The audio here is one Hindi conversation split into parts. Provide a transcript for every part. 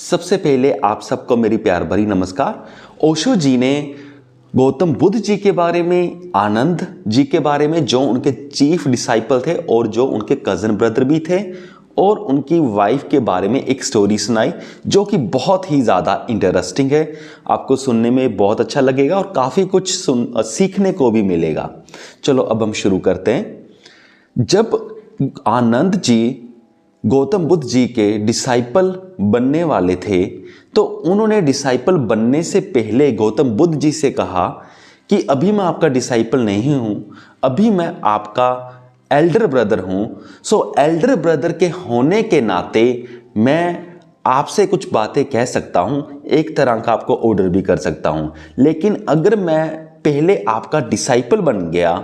सबसे पहले आप सबको मेरी प्यार भरी नमस्कार। ओशो जी ने गौतम बुद्ध जी के बारे में, आनंद जी के बारे में जो उनके चीफ डिसाइपल थे और जो उनके कज़न ब्रदर भी थे, और उनकी वाइफ के बारे में एक स्टोरी सुनाई जो कि बहुत ही ज़्यादा इंटरेस्टिंग है। आपको सुनने में बहुत अच्छा लगेगा और काफ़ी कुछ सीखने को भी मिलेगा। चलो अब हम शुरू करते हैं। जब आनंद जी गौतम बुद्ध जी के डिसाइपल बनने वाले थे तो उन्होंने डिसाइपल बनने से पहले गौतम बुद्ध जी से कहा कि अभी मैं आपका डिसाइपल नहीं हूँ, अभी मैं आपका एल्डर ब्रदर हूँ। सो एल्डर ब्रदर के होने के नाते मैं आपसे कुछ बातें कह सकता हूँ, एक तरह का आपको ऑर्डर भी कर सकता हूँ, लेकिन अगर मैं पहले आपका डिसाइपल बन गया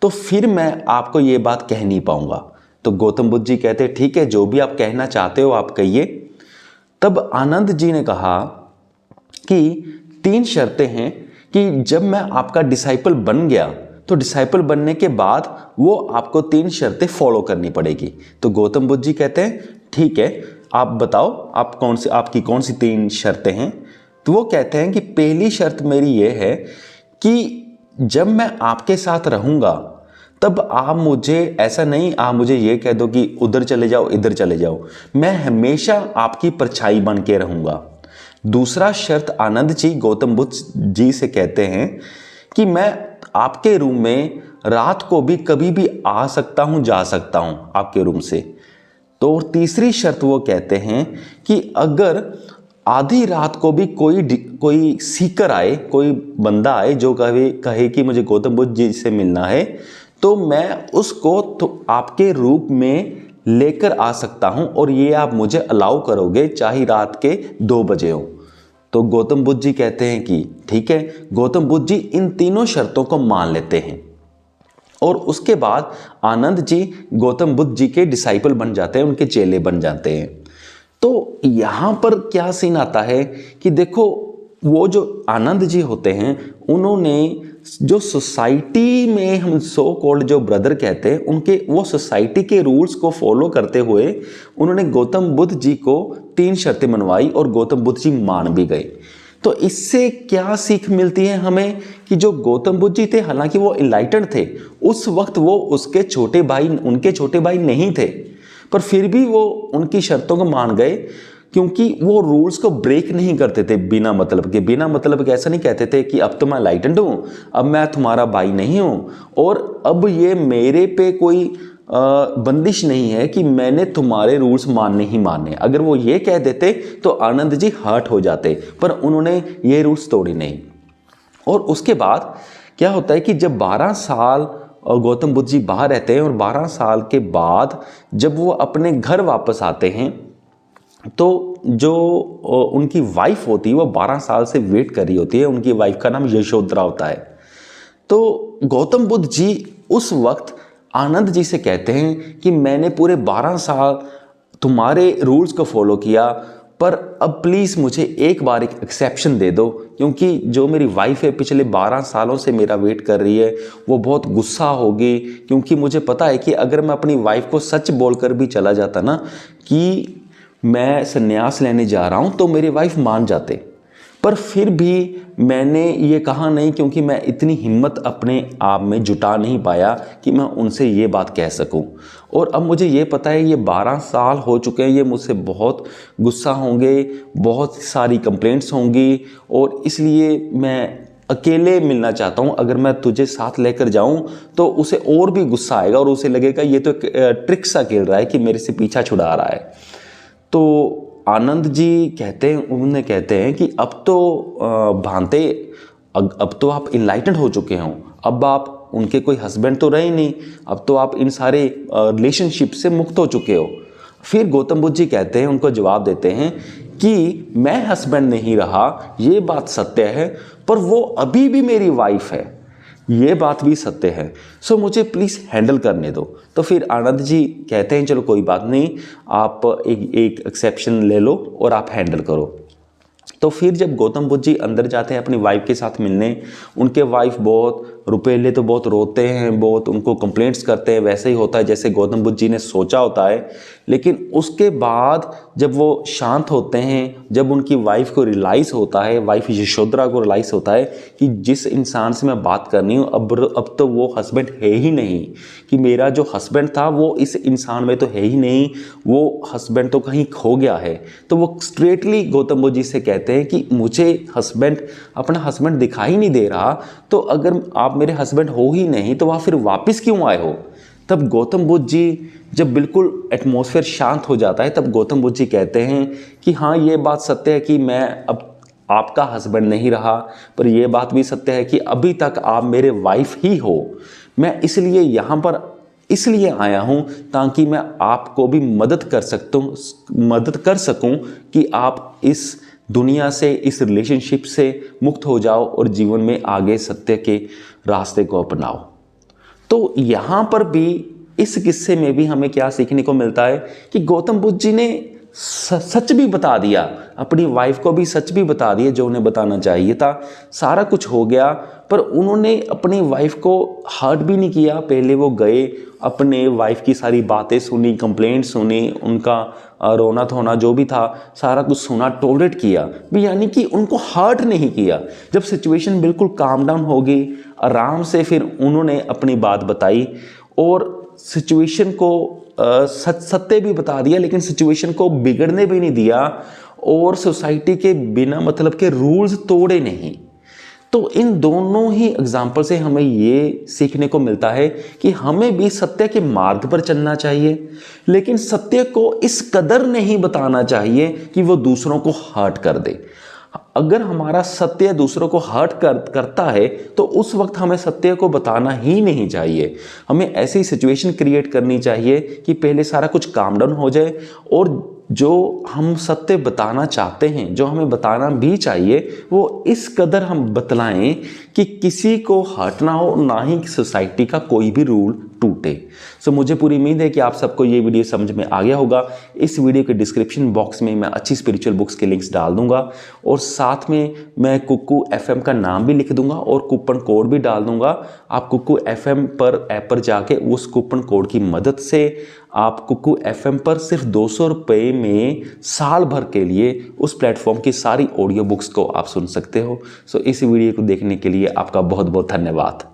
तो फिर मैं आपको ये बात कह नहीं पाऊँगा। तो गौतम बुद्ध जी कहते ठीक है, जो भी आप कहना चाहते हो आप कहिए। तब आनंद जी ने कहा कि 3 शर्तें हैं कि जब मैं आपका डिसाइपल बन गया तो डिसाइपल बनने के बाद वो आपको 3 शर्तें फॉलो करनी पड़ेगी। तो गौतम बुद्ध जी कहते हैं ठीक है, आप बताओ आपकी कौन सी 3 शर्तें हैं। तो वो कहते हैं कि पहली शर्त मेरी ये है कि जब मैं आपके साथ रहूँगा तब आप मुझे ऐसा नहीं, आप मुझे ये कह दो कि उधर चले जाओ इधर चले जाओ, मैं हमेशा आपकी परछाई बन के रहूँगा। दूसरा शर्त आनंद जी गौतम बुद्ध जी से कहते हैं कि मैं आपके रूम में रात को भी कभी भी आ सकता हूँ, जा सकता हूँ आपके रूम से। तो तीसरी शर्त वो कहते हैं कि अगर आधी रात को भी कोई सीकर आए, कोई बंदा आए जो कहे कि मुझे गौतम बुद्ध जी से मिलना है, तो मैं उसको तो आपके रूप में लेकर आ सकता हूं और ये आप मुझे अलाउ करोगे चाहे रात के 2 बजे हो। तो गौतम बुद्ध जी कहते हैं कि ठीक है। गौतम बुद्ध जी इन तीनों शर्तों को मान लेते हैं और उसके बाद आनंद जी गौतम बुद्ध जी के डिसाइपल बन जाते हैं, उनके चेले बन जाते हैं। तो यहां पर क्या सीन आता है कि देखो, वो जो आनंद जी होते हैं उन्होंने जो सोसाइटी में हम सो कॉल्ड जो ब्रदर कहते हैं, उनके वो सोसाइटी के रूल्स को फॉलो करते हुए उन्होंने गौतम बुद्ध जी को 3 शर्तें मनवाई और गौतम बुद्ध जी मान भी गए। तो इससे क्या सीख मिलती है हमें कि जो गौतम बुद्ध जी थे, हालांकि वो इनलाइटेंड थे, उस वक्त वो उनके छोटे भाई नहीं थे, पर फिर भी वो उनकी शर्तों को मान गए क्योंकि वो रूल्स को ब्रेक नहीं करते थे बिना मतलब के ऐसा नहीं कहते थे कि अब तो मैं लाइटेंड हूँ, अब मैं तुम्हारा भाई नहीं हूँ और अब ये मेरे पे कोई बंदिश नहीं है कि मैंने तुम्हारे रूल्स मानने ही मानने। अगर वो ये कह देते तो आनंद जी हर्ट हो जाते, पर उन्होंने ये रूल्स तोड़े नहीं। और उसके बाद क्या होता है कि जब 12 साल गौतम बुद्ध जी बाहर रहते हैं और 12 साल के बाद जब वो अपने घर वापस आते हैं तो जो उनकी वाइफ होती है वो 12 साल से वेट कर रही होती है। उनकी वाइफ का नाम यशोधरा होता है। तो गौतम बुद्ध जी उस वक्त आनंद जी से कहते हैं कि मैंने पूरे 12 साल तुम्हारे रूल्स को फॉलो किया, पर अब प्लीज़ मुझे एक बार एक एक्सेप्शन दे दो, क्योंकि जो मेरी वाइफ है पिछले 12 सालों से मेरा वेट कर रही है, वो बहुत गुस्सा होगी, क्योंकि मुझे पता है कि अगर मैं अपनी वाइफ को सच बोलकर भी चला जाता ना कि मैं संन्यास लेने जा रहा हूँ, तो मेरी वाइफ मान जाते, पर फिर भी मैंने ये कहा नहीं, क्योंकि मैं इतनी हिम्मत अपने आप में जुटा नहीं पाया कि मैं उनसे ये बात कह सकूं। और अब मुझे ये पता है ये 12 साल हो चुके हैं, ये मुझसे बहुत गुस्सा होंगे, बहुत सारी कंप्लेंट्स होंगी, और इसलिए मैं अकेले मिलना चाहता हूँ। अगर मैं तुझे साथ लेकर जाऊँ तो उसे और भी गुस्सा आएगा और उसे लगेगा ये तो ट्रिक सा खेल रहा है कि मेरे से पीछा छुड़ा रहा है। तो आनंद जी कहते हैं कि अब तो भांते, अब तो आप इनलाइटेंड हो चुके हो, अब आप उनके कोई हस्बैंड तो रहे नहीं, अब तो आप इन सारे रिलेशनशिप से मुक्त हो चुके हो। फिर गौतम बुद्ध जी कहते हैं, उनको जवाब देते हैं कि मैं हस्बैंड नहीं रहा, ये बात सत्य है, पर वो अभी भी मेरी वाइफ है, ये बात भी सत्य है, सो मुझे प्लीज़ हैंडल करने दो। तो फिर आनंद जी कहते हैं चलो कोई बात नहीं, आप एक एक्सेप्शन ले लो और आप हैंडल करो। तो फिर जब गौतम बुद्ध जी अंदर जाते हैं अपनी वाइफ के साथ मिलने, उनके वाइफ बहुत रुपेले तो बहुत रोते हैं, बहुत उनको कंप्लेंट्स करते हैं, वैसे ही होता है जैसे गौतम बुद्ध जी ने सोचा होता है। लेकिन उसके बाद जब वो शांत होते हैं, जब उनकी वाइफ को रियलाइज़ होता है, वाइफ यशोधरा को रियलाइज़ होता है कि जिस इंसान से मैं बात करनी हूँ अब तो वो हस्बैंड है ही नहीं, कि मेरा जो हस्बैंड था वो इस इंसान में तो है ही नहीं, वो हस्बैंड तो कहीं खो गया है। तो वो स्ट्रेटली गौतम बुद्ध जी से कहते हैं कि मुझे अपना हस्बैंड दिखाई नहीं दे रहा, तो अगर आप मेरे हस्बैंड हो ही नहीं तो वहाँ फिर वापस क्यों आए हो। तब गौतम बुद्ध जी, जब बिल्कुल एटमॉस्फेयर शांत हो जाता है, तब गौतम बुद्ध जी कहते हैं कि हाँ, ये बात सत्य है कि मैं अब आपका हस्बैंड नहीं रहा, पर यह बात भी सत्य है कि अभी तक आप मेरे वाइफ ही हो। मैं इसलिए यहाँ पर इसलिए आया हूँ ताकि मैं आपको भी मदद कर सकूँ कि आप इस दुनिया से, इस रिलेशनशिप से मुक्त हो जाओ और जीवन में आगे सत्य के रास्ते को अपनाओ। तो यहाँ पर भी, इस किस्से में भी हमें क्या सीखने को मिलता है कि गौतम बुद्ध जी ने सच भी बता दिया, अपनी वाइफ को भी सच भी बता दिया जो उन्हें बताना चाहिए था। सारा कुछ हो गया, पर उन्होंने अपनी वाइफ को हर्ट भी नहीं किया। पहले वो गए, अपने वाइफ की सारी बातें सुनी, कंप्लेंट सुनी, उनका रोना धोना जो भी था सारा कुछ सुना, टॉलरेट किया भी, यानी कि उनको हर्ट नहीं किया। जब सिचुएशन बिल्कुल काम डाउन हो गई, आराम से फिर उन्होंने अपनी बात बताई और सिचुएशन को सत्य भी बता दिया, लेकिन सिचुएशन को बिगड़ने भी नहीं दिया और सोसाइटी के बिना मतलब के रूल्स तोड़े नहीं। तो इन दोनों ही एग्जाम्पल से हमें ये सीखने को मिलता है कि हमें भी सत्य के मार्ग पर चलना चाहिए, लेकिन सत्य को इस कदर नहीं बताना चाहिए कि वो दूसरों को हर्ट कर दे। अगर हमारा सत्य दूसरों को हर्ट करता है तो उस वक्त हमें सत्य को बताना ही नहीं चाहिए। हमें ऐसी सिचुएशन क्रिएट करनी चाहिए कि पहले सारा कुछ काम डाउन हो जाए और जो हम सत्य बताना चाहते हैं, जो हमें बताना भी चाहिए, वो इस कदर हम बतलाएं कि किसी को हर्ट ना हो, ना ही सोसाइटी का कोई भी रूल टूटे। सो मुझे पूरी उम्मीद है कि आप सबको ये वीडियो समझ में आ गया होगा। इस वीडियो के डिस्क्रिप्शन बॉक्स में मैं अच्छी स्पिरिचुअल बुक्स के लिंक्स डाल दूंगा और साथ में मैं कुक्कू FM का नाम भी लिख दूंगा और कूपन कोड भी डाल दूंगा। आप कुक्कू FM पर ऐप पर जाके उस कूपन कोड की मदद से आप कुक्कू FM पर सिर्फ 200 रुपये में साल भर के लिए उस प्लेटफॉर्म की सारी ऑडियो बुक्स को आप सुन सकते हो। सो इस वीडियो को देखने के लिए आपका बहुत बहुत धन्यवाद।